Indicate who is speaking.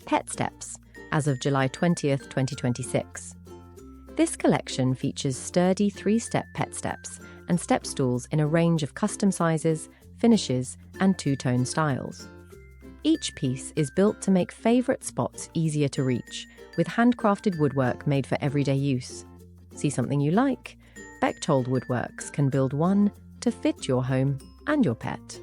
Speaker 1: Pet Steps, as of July 20th, 2026. This collection features sturdy 3-step pet steps and step stools in a range of custom sizes, finishes, and two-tone styles. Each piece is built to make favorite spots easier to reach, with handcrafted woodwork made for everyday use. See something you like? Bechtold Woodworks can build one to fit your home and your pet.